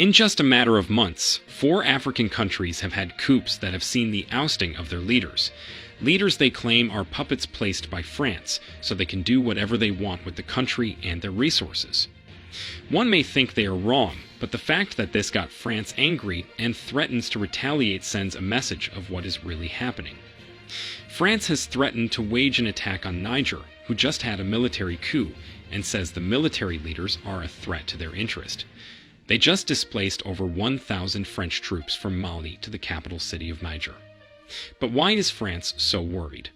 In just a matter of months, 4 African countries have had coups that have seen the ousting of their leaders. Leaders they claim are puppets placed by France, so they can do whatever they want with the country and their resources. One may think they are wrong, but the fact that this got France angry and threatens to retaliate sends a message of what is really happening. France has threatened to wage an attack on Niger, who just had a military coup, and says the military leaders are a threat to their interest. They just displaced over 1,000 French troops from Mali to the capital city of Niger. But why is France so worried?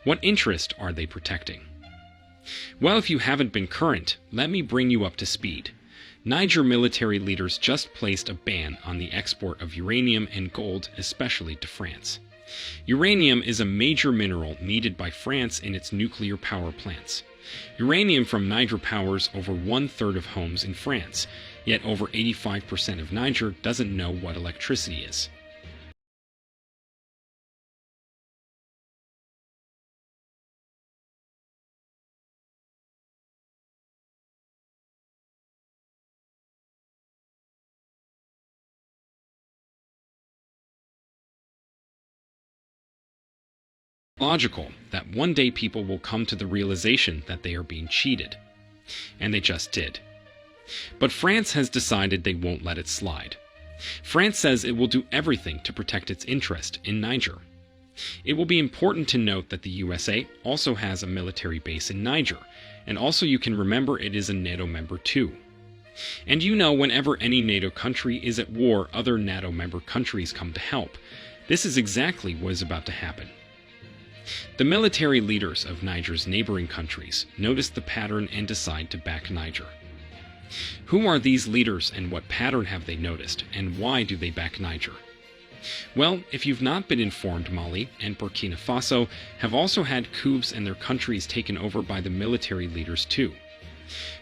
What interest are they protecting? Well, if you haven't been current, let me bring you up to speed. Niger military leaders just placed a ban on the export of uranium and gold, especially to France. Uranium is a major mineral needed by France in its nuclear power plants. Uranium from Niger powers over 1/3 of homes in France, yet over 85% of Niger doesn't know what electricity is. Logical that one day people will come to the realization that they are being cheated. And they just did. But France has decided they won't let it slide. France says it will do everything to protect its interest in Niger. It will be important to note that the USA also has a military base in Niger, and also you can remember it is a NATO member too. And you know, whenever any NATO country is at war, other NATO member countries come to help. This is exactly what is about to happen. The military leaders of Niger's neighboring countries notice the pattern and decide to back Niger. Who are these leaders and what pattern have they noticed, and why do they back Niger? Well, if you've not been informed, Mali and Burkina Faso have also had coups and their countries taken over by the military leaders too.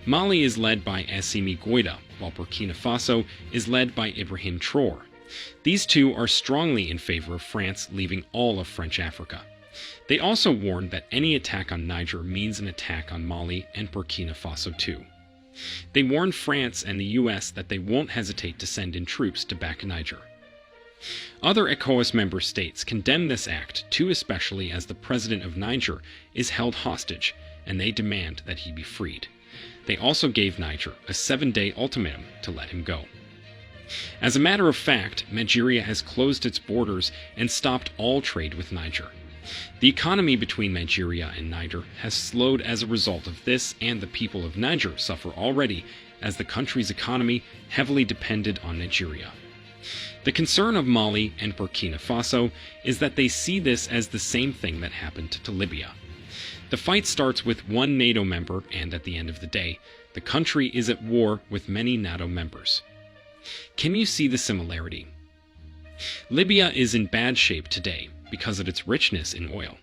Mali is led by Assimi Goïta, while Burkina Faso is led by Ibrahim Traoré. These two are strongly in favor of France leaving all of French Africa. They also warned that any attack on Niger means an attack on Mali and Burkina Faso too. They warned France and the US that they won't hesitate to send in troops to back Niger. Other ECOWAS member states condemn this act too, especially as the president of Niger is held hostage and they demand that he be freed. They also gave Niger a 7-day ultimatum to let him go. As a matter of fact, Nigeria has closed its borders and stopped all trade with Niger. The economy between Nigeria and Niger has slowed as a result of this, and the people of Niger suffer already as the country's economy heavily depended on Nigeria. The concern of Mali and Burkina Faso is that they see this as the same thing that happened to Libya. The fight starts with one NATO member, and at the end of the day, the country is at war with many NATO members. Can you see the similarity? Libya is in bad shape today because of its richness in oil.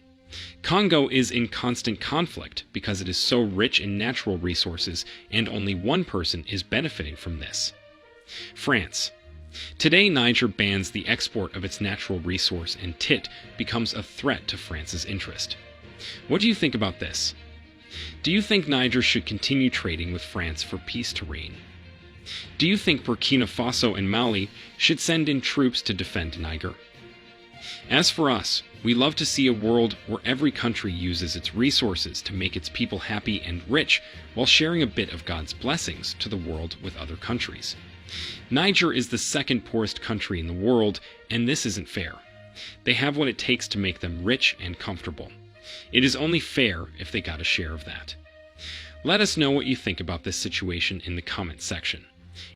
Congo is in constant conflict because it is so rich in natural resources and only one person is benefiting from this. France. Today Niger bans the export of its natural resource and tit becomes a threat to France's interest. What do you think about this? Do you think Niger should continue trading with France for peace to reign? Do you think Burkina Faso and Mali should send in troops to defend Niger? As for us, we love to see a world where every country uses its resources to make its people happy and rich while sharing a bit of God's blessings to the world with other countries. Niger is the second poorest country in the world, and this isn't fair. They have what it takes to make them rich and comfortable. It is only fair if they got a share of that. Let us know what you think about this situation in the comment section.